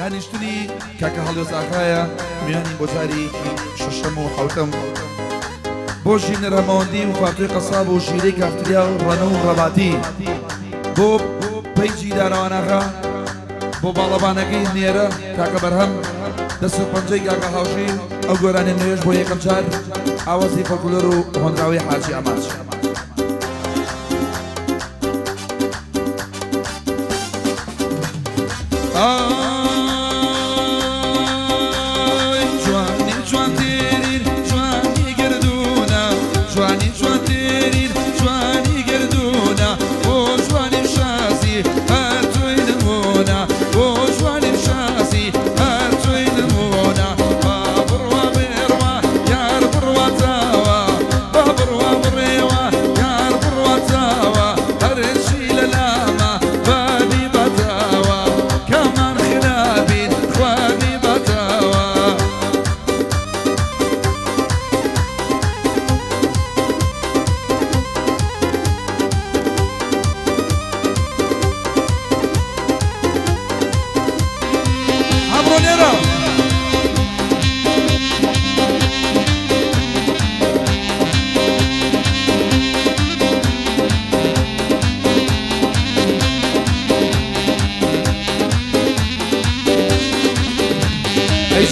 دانیشتنی کاکە هەڵوێز ئاغایە میانی بۆ جاری شەشەم و حەوتەم بۆ ژینە ڕەمەوەندی و فاتوی قەساب و ژیرەی کافتریا و ڕەنە و ڕەباتی بۆ پەیجی داراوانەغا بۆ باڵەبانەکەی نێرە کاکە بەرهەم دەست و پەنجەی کاکە هاوشی ئەو گۆرانی نوێژ بۆ یەکەم جار ئاوازی فۆلکلۆر و هۆنراوی حاجی ئەماچ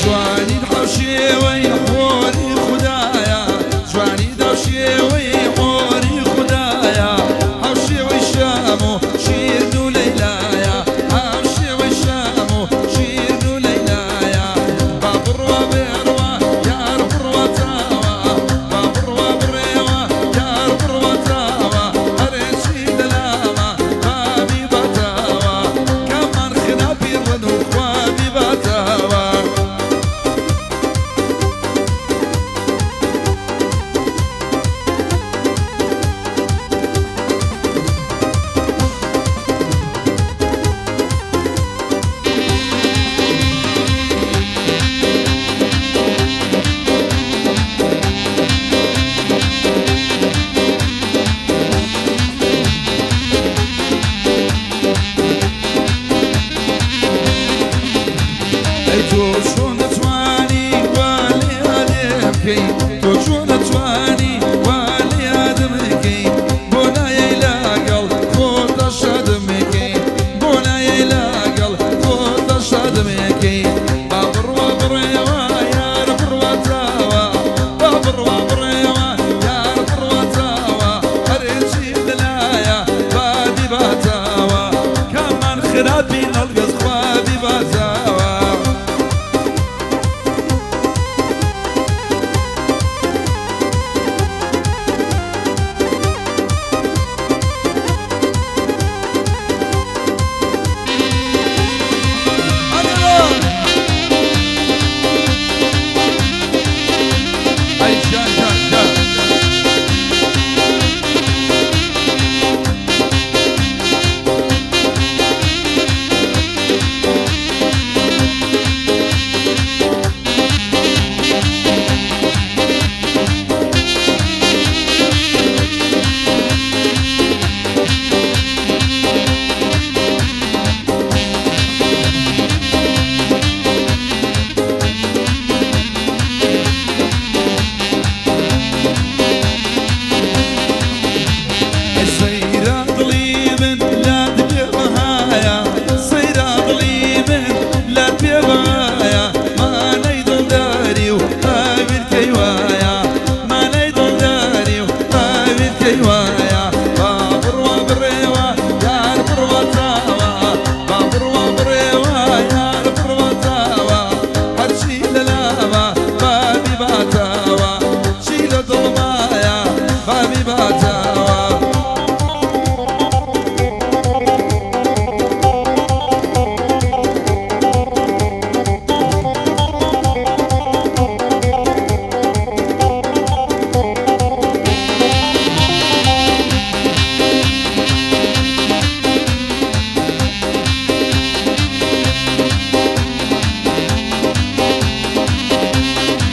جوانی حوشێوەی خۆری خوددایە جوانی داوشێوەی خۆری خوددایە هەوشێوەی شام و شیرن و لەیلایە هەوشێوەی شام و شیرن و لەیلایە با بڕوا بێڕوا یار بڕوا تاوە با بڕوا بڕێوە یار بڕوا تاوە هەرێکی لەلامە بابی بەتاوە کامان خراپی ڕەن و خوابی بەتاوە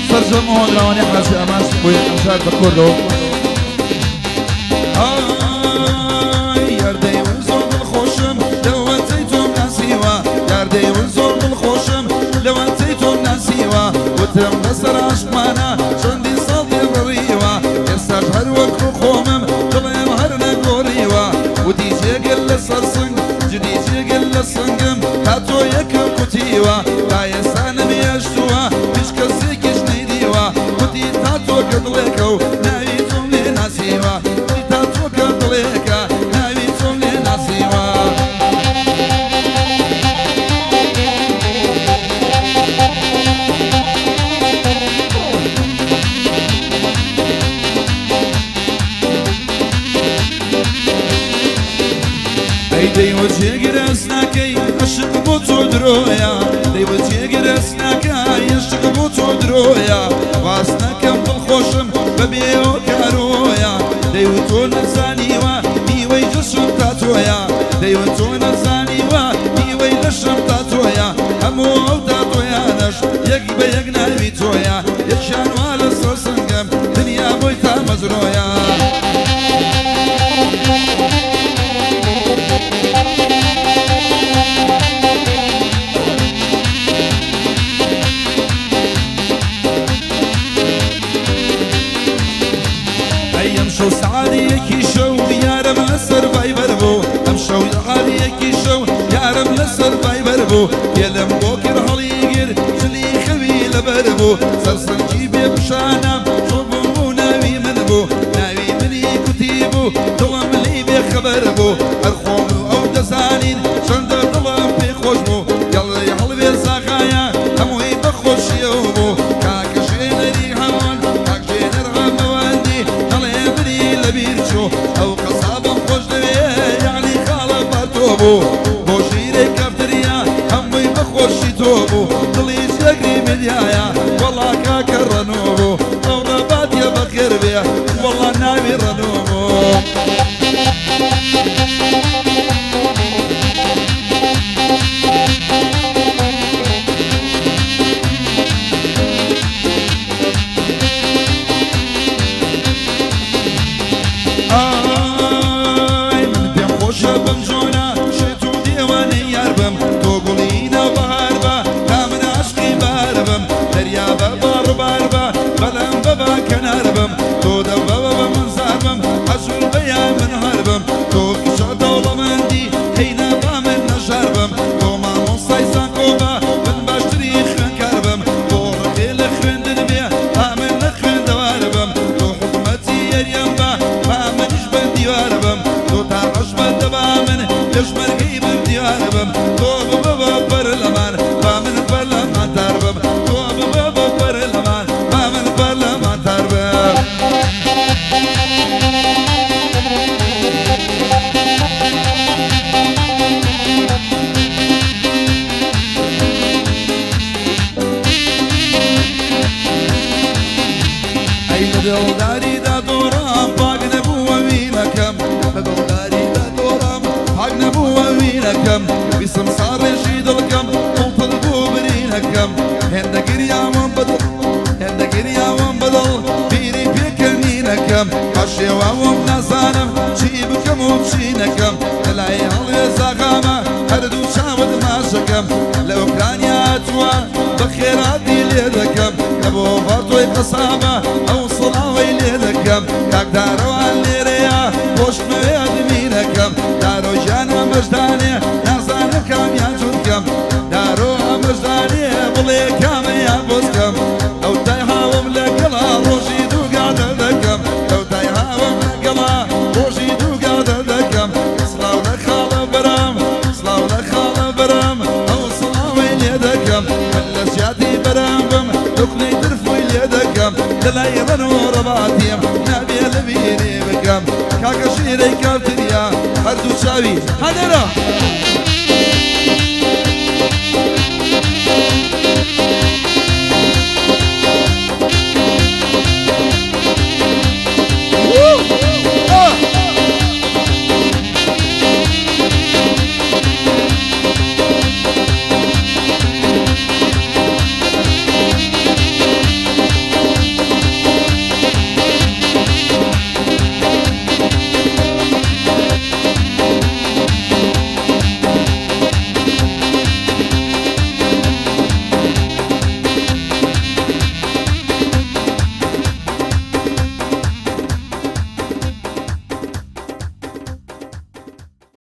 سرجم هۆنراوانی حاجی ئەماس بۆ یەکەم جار بەکۆردەوە یاردەی من زۆر دڵخۆشم دەوەتەی تۆم ناسیوە یاردەی من زۆر دڵخۆشم هاتم بەسەر عاشقمانە چەندی ساڵی بڕیوە ئێستاش هەر وەکو خۆمم دڵێم هەر نەگۆڕیوە وتی جێگەل لەسەر سنگ جدی جێگەل لە سنگم تا تۆ یەکەم قوتیوە تا ئێستا نەمێشتووە هیچ کەسێکیش نەیدیوە وتی تا تۆ کە دڵێکە و ناوی تۆم لێ ناسیوە وتی تا تۆ کە دڵێکە ناوی تۆم لێ ناسیوە دەیوە جێگرەس ناکەی عەشق بۆ تۆ درۆیە دەیوە جێگرەس ناکەی عەشق بۆ تۆ درۆیە واز نەکەم دڵخۆشم بەبێ هۆکارۆیە دەیوە تۆ نەزانیوە میوەی جەشم تا تۆیە دەیوە تۆ نەزانیوە میوەی لەشم تا تۆیە هەموو ئەو تا تۆیانەش یەک بە یەک ناوی تۆیە یەکیان وا لەسەر سنگم دنیا بۆی تا مەزرۆیە شو سعاديكي شو يارم للسرفايفر بو ام شو سعاديكي شو يارم للسرفايفر بو يلم بوكر هاليجر جلي خوي لبربو سرسن جيبي بشانم شوفو ناوي من بو ناوي مني كتيبو طلم لي بخبر بو الخوم او دزانين شند طلم في خوشبو يلا يحلو بساقايا هموي بخوش يوبو كاكشين ريحان كاكشين رغم لبيرشو او قصابا خوش دويه يعني خالق باتوبو بو شيري كافتريا همي بخوشي توبو طليش يقري مديايا والله كاكر رنوبو او ربات يا بخير بيه والله ناوي رنوبو دلداري دا دورام باق نبوة وينكم دلداري دا دورام باق نبوة وينكم بسم صار يشيد الكم وطلبوا برينكم هندا قريا وانبدل هندا قريا وانبدل بيري بيكنينكم عشيوا ومنازانم جيبكم وبشينكم تلاقي هالي زغامة هردو شاود ماشكم لأوكرانيا أتوا بخيرات دي ليدكم لبو فارتوي قصامة أو صلاوي ليدكم كاك دارو الليريا وش مويد مينكم دارو جانا مجداني نازانكم يا جودكم دارو مجداني بلي كام يا بوسكم أو تايها وملكلا روشي دو قادة دكم أو تايها وملكلا روشي دو قادة دكم صلاو لخال برام صلاو لخال برام أو صلاوي ليدكم الأسياتي برامكم دقني ترفوي ليدكم دلاي ظنو رباطيم نبي لبيني بكم كاكا شيري كافتريا هردو شاوي هدرا